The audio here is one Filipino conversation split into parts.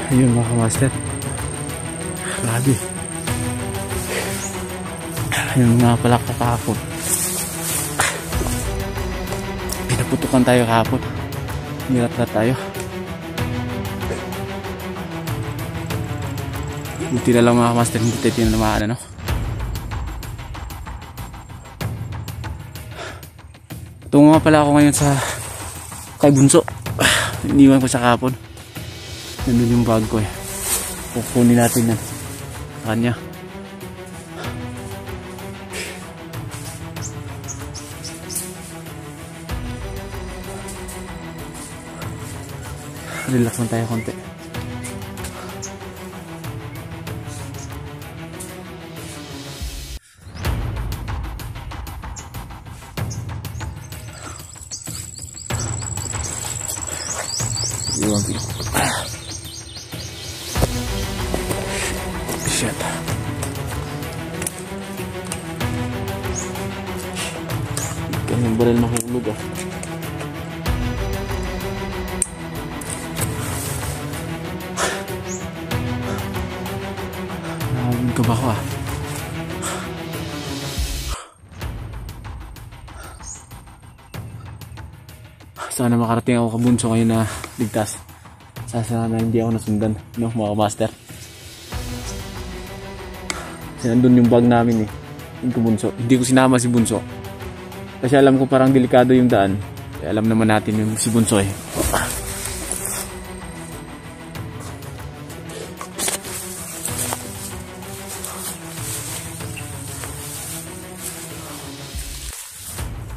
Ayun mga kamaster, grabe. Ayun nga pala kahapon, pinaputukan tayo kahapon, nirat-rat tayo. Buti na lang mga kamaster, hindi tayo tinamaan, ano. Tungo nga pala ako ngayon sa kay Bunso. Iniwan ko sa kahapon. Nandun yung bag ko eh. Kukunin natin yan sa kanya. Relax lang tayo konti. Iwan ko. Shit. Kanyang baril mahulog ah. Nakawin ka ba ako ah? Sana makarating ako kabunso ngayon na ligtas. Sana hindi ako nasundan, no, mga master. Kasi nandun yung bag namin eh, yung kabunso. Hindi ko sinama si Bunso kasi alam ko parang delikado yung daan. Kaya alam naman natin yung si Bunso eh.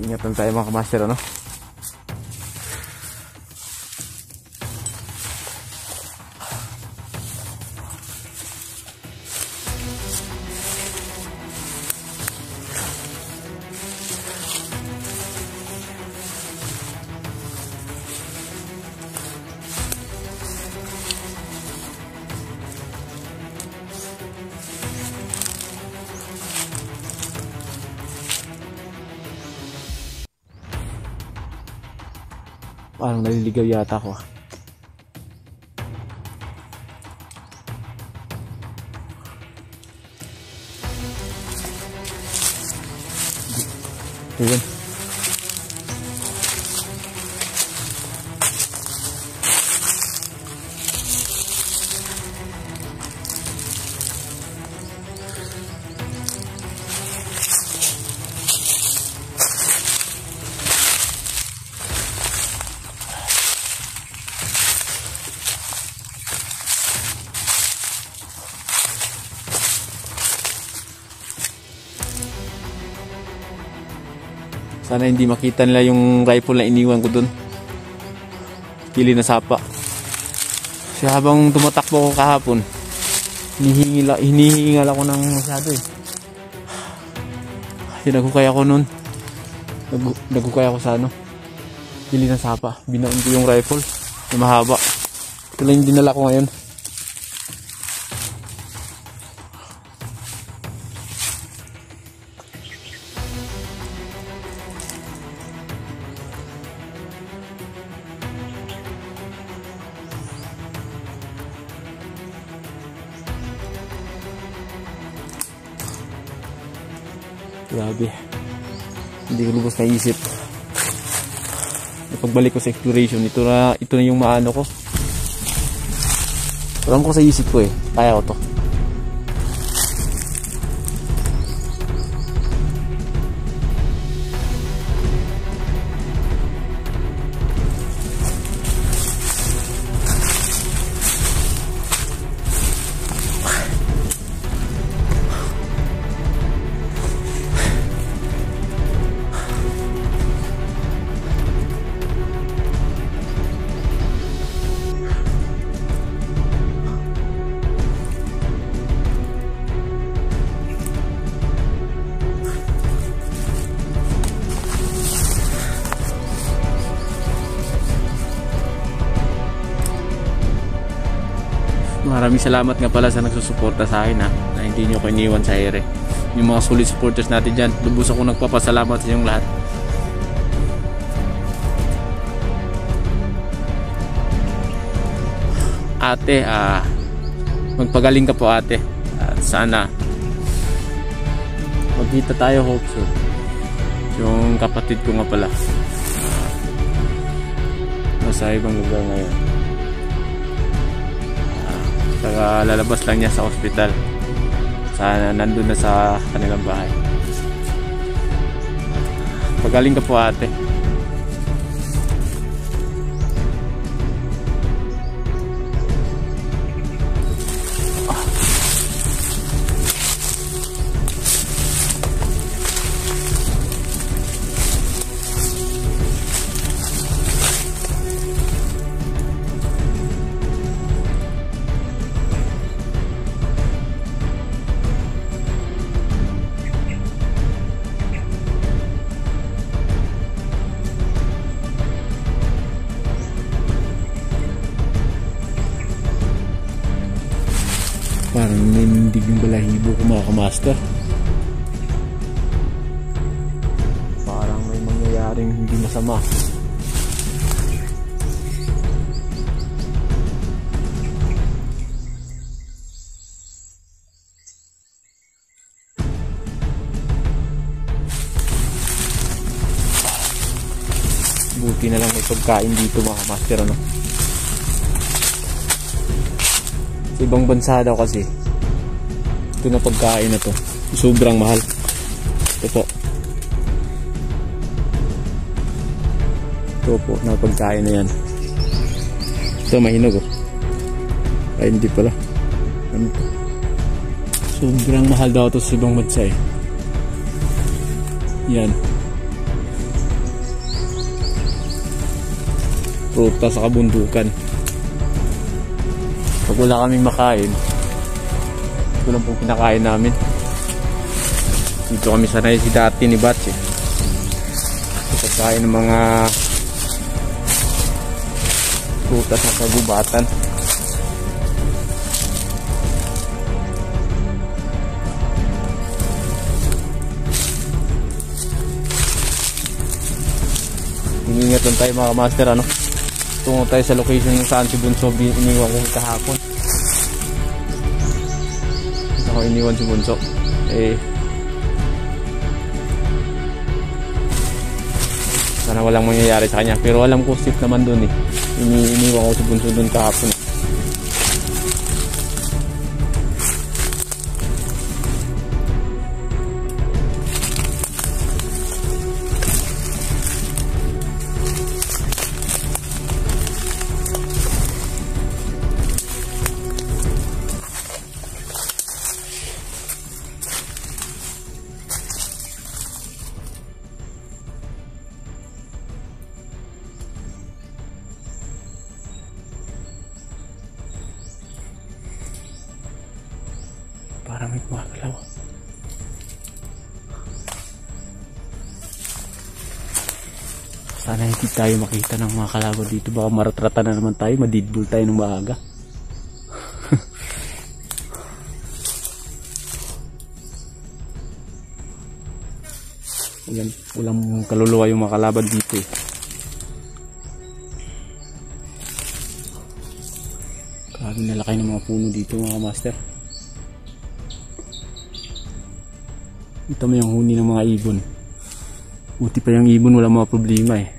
Ingatan tayo mga master, ano. Parang naliligaw yata ako. Ayun. Sana hindi makita nila yung rifle na iniwan ko dun. Pili na sapa. Kasi habang tumatakbo ko kahapon, hinihingal ako ng masyado eh. Nagukay ako nun. Nagukay ako sa ano, pili na sapa. Binaon ko yung rifle na mahaba. Ito lang yung dinala ko ngayon. Grabe, hindi ko lubos naisip. Pagbalik ko sa exploration, ito na yung maano ko. Alam ko sa isip ko eh, kaya ko to. Maraming salamat nga pala sa nagsusuporta sa akin, ha, na hindi nyo ko iniwan sa ere. Yung mga solid supporters natin dyan, lubos ako nagpapasalamat sa inyong lahat. Ate, magpagaling ka po, ate. At sana magkita tayo, hope so. Yung kapatid ko nga pala, nasa ibang lugar ngayon. Saka lalabas lang niya sa ospital. Sana nandun na sa kanilang bahay. Pagaling ka po, ate. Parang nindig yung balahibo ko, mga kamaster. Parang may mangyayaring hindi masama. Buti na lang may pagkain dito, mga kamaster, ano? Sa ibang bansa daw kasi ito na pagkain na to sobrang mahal. Ito po na pagkain na yan. Ito mahinog, oh. Ay hindi pala, ano to? Sobrang mahal daw to sa ibang bansa, eh. Yan, pruta sa kabundukan. Pag wala kaming makain, ito lang pong pinakain namin. Dito kami sanay si dati ni Batch, eh. Pagkain ng mga prutas sa kagubatan. Ingat lang tayo, mga master, ano? Tungo tayo sa location yung saan si Bunso iniwan ko kahapon. Ako iniwan si Bunso, eh sana walang mangyayari sa kanya, pero alam ko safe naman dun, eh. Iniwan ko si Bunso dun kahapon. Parang may kumagalaw. Sana hindi tayo makita ng mga kalaban dito. Baka maratrata na naman tayo. Madidbul tayo ng maaga. Walang kaluluwa yung mga kalaban dito, eh. Grabe na laki ng mga puno dito, mga master. Ito may yung huni ng mga ibon. Buti pa yung ibon, wala mga problema, eh.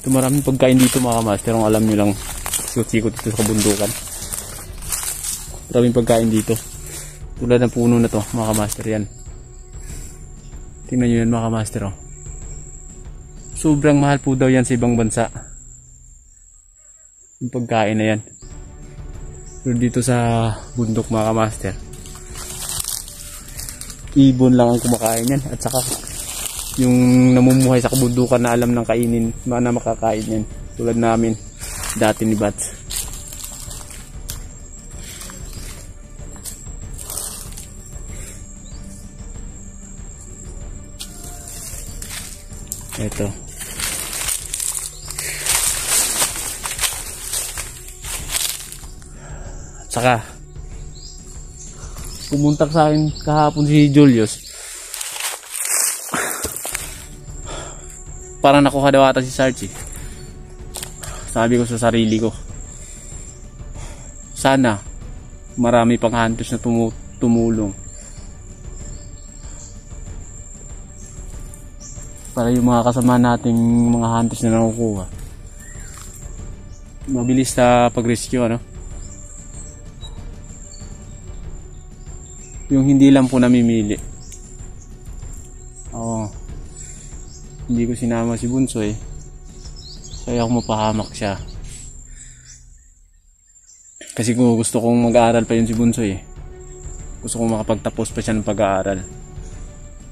Ito maraming pagkain dito, mga master. Kung alam nyo lang, sikot-sikot dito sa kabundukan. Maraming pagkain dito. Tulad ng puno na to, mga master, yan. Tingnan nyo yan, mga master, oh. Sobrang mahal po daw yan sa ibang bansa. Yung pagkain na yan. Pero dito sa bundok, mga master, ibon lang ang kumakain yan. At saka yung namumuhay sa kabundukan na alam ng kainin, na makakain yan. Tulad namin dati ni Bats. Ito Saka pumuntak sa akin kahapon si Julius. Parang nakuha daw ata si Sarchi. Sabi ko sa sarili ko, sana marami pang hunters na tumulong para yung mga kasama nating mga hunters na nakukuha mabilis sa pag-rescue, ano? Yung hindi lang po namimili. Hindi ko sinama si Bunso eh. Kaya ako mapahamak siya. Kasi kung gusto kong mag-aaral pa yun si Bunso eh. Gusto kong makapagtapos pa siya ng pag-aaral.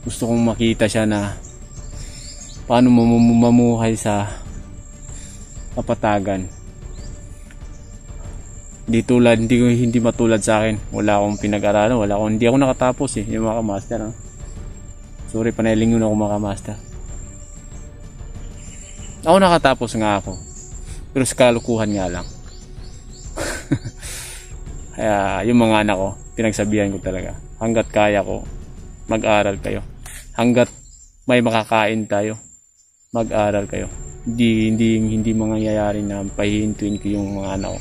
Gusto kong makita siya na paano mamuhay sa kapatagan. Hindi matulad sa akin. Wala akong pinag-aralan, hindi ako nakatapos eh, yung mga master. No? Sorry, panailing yun ako mga master. Ako nakatapos nga ako. Pero sa kalukuhan nga lang. Kaya yung mga anak ko, pinagsabihan ko talaga. Hanggat kaya ko, mag-aral kayo. Hanggat may makakain tayo, mag-aral kayo. Hindi mangyayari na pahihintuin ko yung mga anak ko.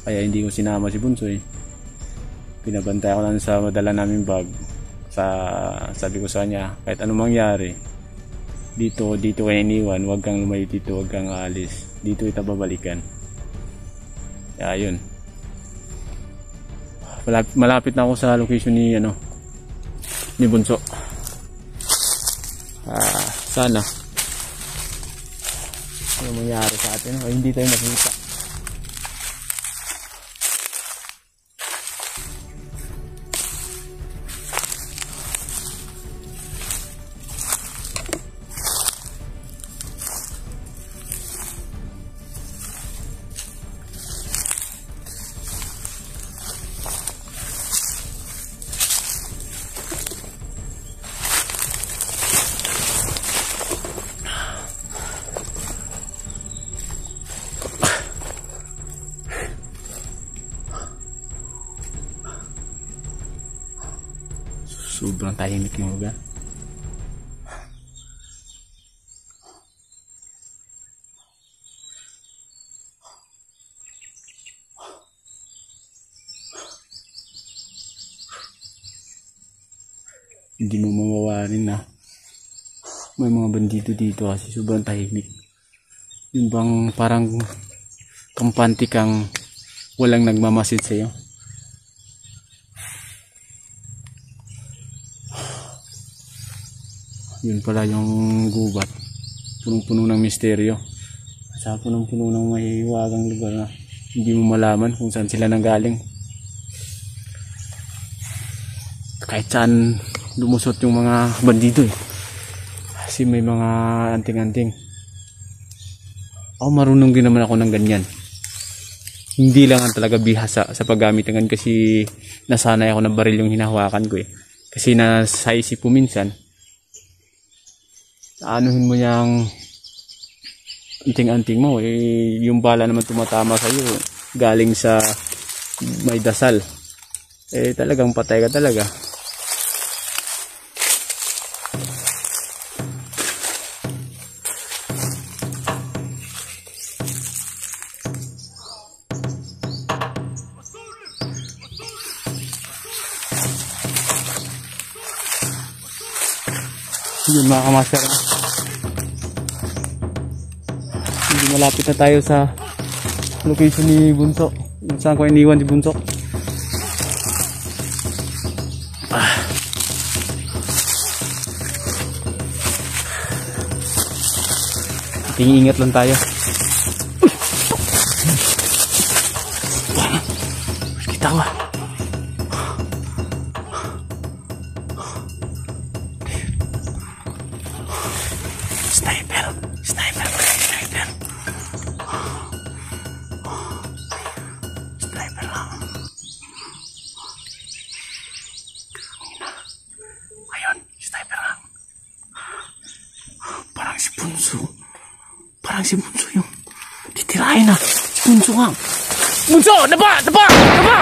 Kaya hindi ko sinama si Bunso eh. Pinabantay ko lang sa madala namin bag. Sabi ko sa kanya, kahit anong mangyari, dito kayo iniwan, huwag kang lumayo dito, huwag kang alis. Dito kita babalikan. Kaya yun. Malapit na ako sa location ni Bunso. Sana ano mangyari sa atin, hindi tayo nakita. Sobrang tahimik ng lugar. Hindi mo mawawarin na may mga bandido dito kasi sobrang tahimik. Yung bang parang kampante kang walang nagmamasid sa'yo. Yun pala yung gubat, punong-puno ng misteryo. Sa punong-puno ng mahiwagang lugar na hindi mo malaman kung saan sila nanggaling. Kahit saan lumusot yung mga bandido eh. Kasi may mga anting-anting. Ako marunong din naman ako ng ganyan. Hindi lang talaga bihasa sa paggamit ng ganyan kasi nasanay ako ng baril yung hinahawakan ko eh. Kasi nasa isip ko minsan, anuhin mo yung anting-anting mo eh, yung bala naman tumatama sa iyo galing sa may dasal eh talagang patay ka talaga. Yun mga kamaster, hindi malapit na tayo sa location ni Bunso, saan ko iniwan si Bunso. Ingat lang tayo. Kita ko Sniper. lang. Ayun, sniper lang. Parang si Bunso yung titirahin na. Si Bunso nga. Bunso! Dapa! Dapa! Dapa!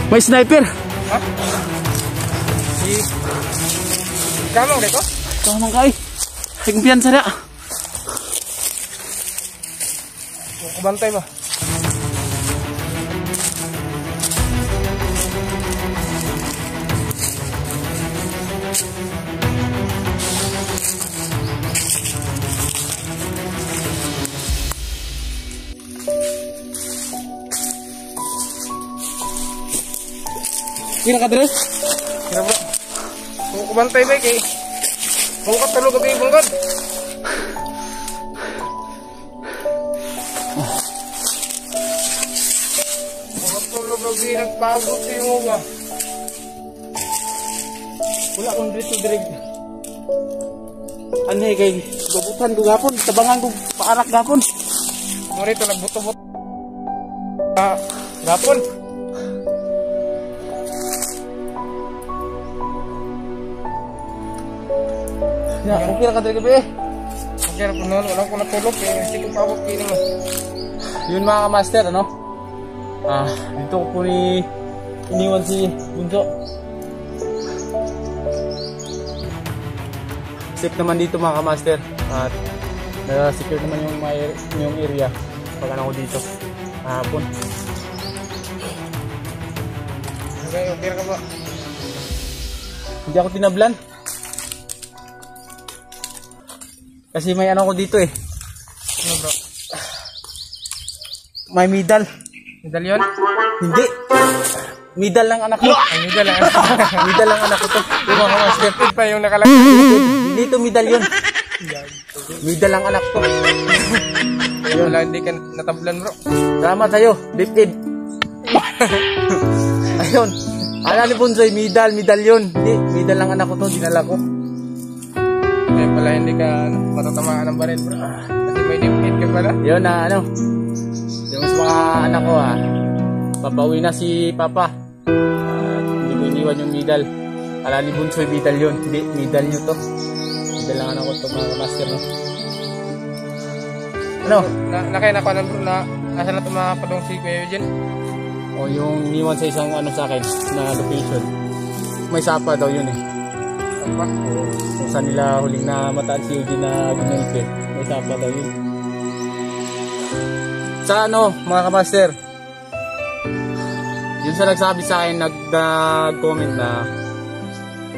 May sniper! Ha? Kamang dito? Kamang kay. Ay kumpiyansa na. Kubantay ba? Kira ka dres? Kira bro. Kung kubantay ba kay bungkat talo gabi bungkat. Bungkat talo gabi nagpagod mo ba? Wala akong direct. Ano kay gabutan ko gapon, tabangan ko paarak gapon. Mo rito nagbuto-buto. Gapon. Ya, okay ra ka diri gabi. Okay ra punon, wala ko natulog eh. Sige pa ako kini mo. Yun mga ka-master, ano? Dito ko po iniwan si Bunso. Safe naman dito mga ka-master. At secure naman yung area pag ano ko dito. Hapon. Okay ka ba? Hindi ako tinablan. Kasi may ano ko dito eh. Ano bro? May medal. Medalyon? Hindi. Medal lang anak ko. Ay, medal lang. Medal lang anak ko to. Yung mga master. Pa yung nakalagay. Hindi to medal yun. Medal lang anak ko. Wala, hindi ka natablan bro. Salamat sa'yo. Lifted. Ayun. Ala ni Bunsoy, medalyon. Hindi, medal lang anak ko to. Dinala ko. Kaya pala hindi ka matatamaan ng baril bro. Kasi may dipit ka pala. Yun na ano. Yung sa mga anak ko papauwi na si Papa. Hindi ko iniwan yung medal. Ala ni Bunsoy, medal yun. Hindi, medal nyo to. Medal lang anak ko to mga master no. Ano? Nakaya na ko alam bro na nasa na ito mga padong si Kuya Eugene. O yung iniwan sa isang ano sa akin na location. May sapa daw yun eh. Apa? Kung saan nila huling na mataan si Eugene na ginulpit. May sapa daw yun. Sa ano mga kamaster, yun sa nagsabi sa akin, nag-comment na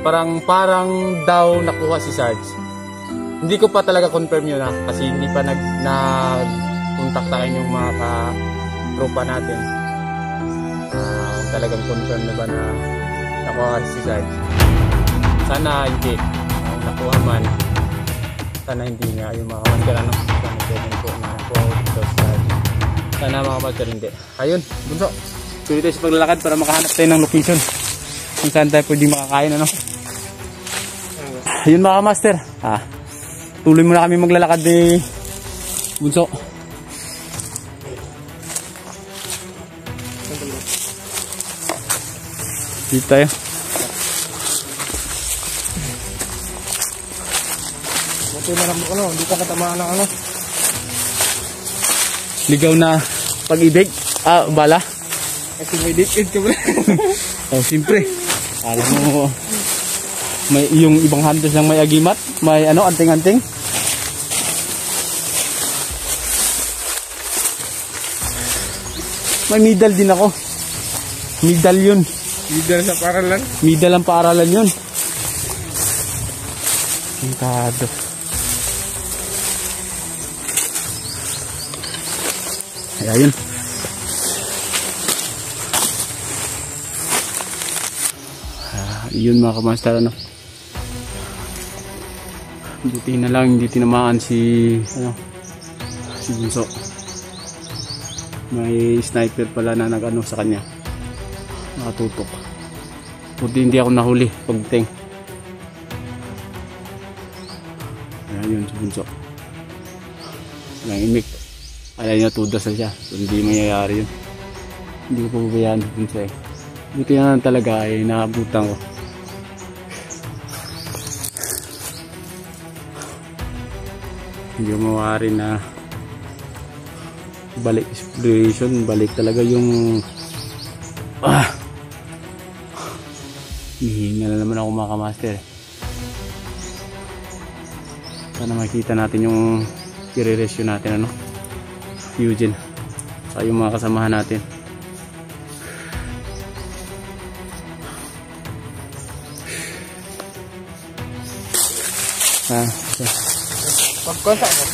parang daw nakuha si Sarge. Hindi ko pa talaga confirm yun kasi hindi pa nag-contact sa akin yung mga ka-tropa natin. Talagang confirm na ba na nakuha si Sarge. Sana hindi. Nakuha man. Sana hindi nga yung mga kamaster ano. Sana pwede po na nakuha dito si Sarge. Sana mga kamaster hindi. Ayun, Bunso. Tuloy tayo sa paglalakad para makahanap tayo ng location. Kung saan tayo pwede makakain ano. Ayun mga kamaster. Tuloy muna kami maglalakad ni Bunso. Dito tayo. Buti na naman ano, hindi ka katamaan ng ano. Ligaw na pag-ibig. Bala. Kasi may dipit ka ba? Oh, siyempre. Alam mo, may yung ibang hunters lang may agimat, may ano, anting-anting. May medal din ako. Medal yun. Medal sa paralan? Medal ang paaralan yun. Pintado. Ayun. Yun mga kamaster ano. Buti na lang hindi tinamaan si Bunso. May sniper pala na nag-ano sa kanya. Nakatutok. Buti hindi ako nahuli pagdating. Ayun si Bunso. Lang imik. Alay na tudas na siya. So, hindi mangyayari yun. Hindi ko pababayaan dun siya eh. Buti na talaga ay naabutan ko. Hindi ko mawari na balik exploration. Balik talaga yung hihinga na naman ako mga kamaster. Sana makita natin yung i-rescue natin, ano, Eugene, sa yung mga kasamahan natin. Pagkontak mo.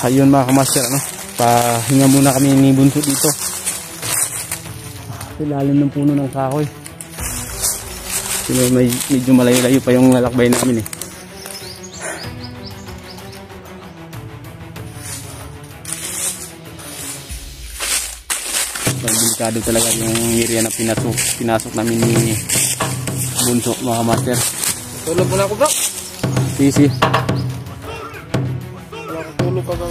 Ayun mga kamaster, ano, pahinga muna kami ni Bunso dito. Ilalim ng puno ng kahoy. Medyo malayo-layo pa yung lalakbay namin eh. Delikado talaga yung area na pinasok namin ni Bunso mga kamaster. Tulog muna ako bro. Sisi. Wala ko tulog ka bro.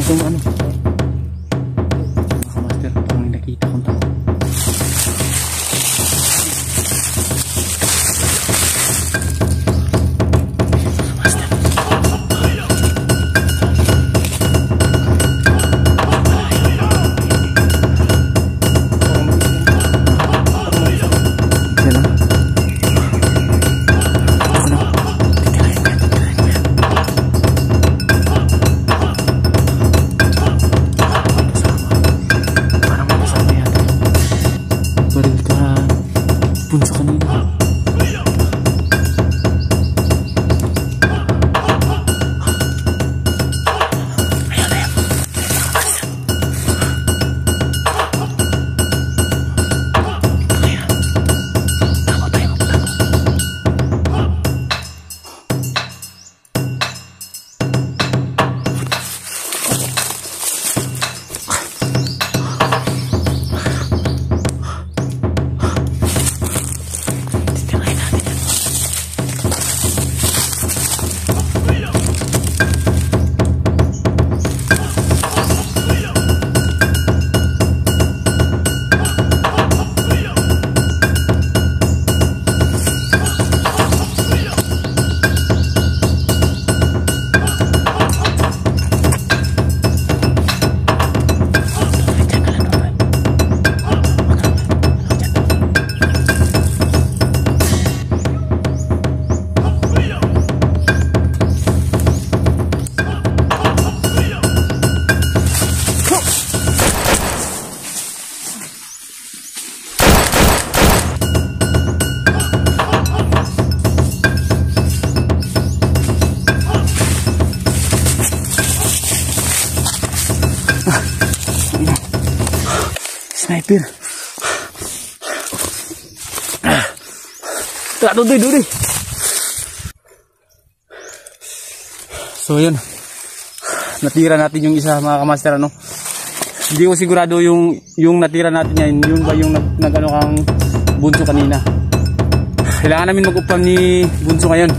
Huwag mo ano. Mga kamaster, parang may nakita kong tao. Bunso kanina. Sniper. Tak duduk. So yun. Natira natin yung isa mga kamaster, ano. Hindi ko sigurado yung natira natin yan. Yun ba yung nagano kang Bunso kanina. Kailangan namin mag-upam ni Bunso ngayon.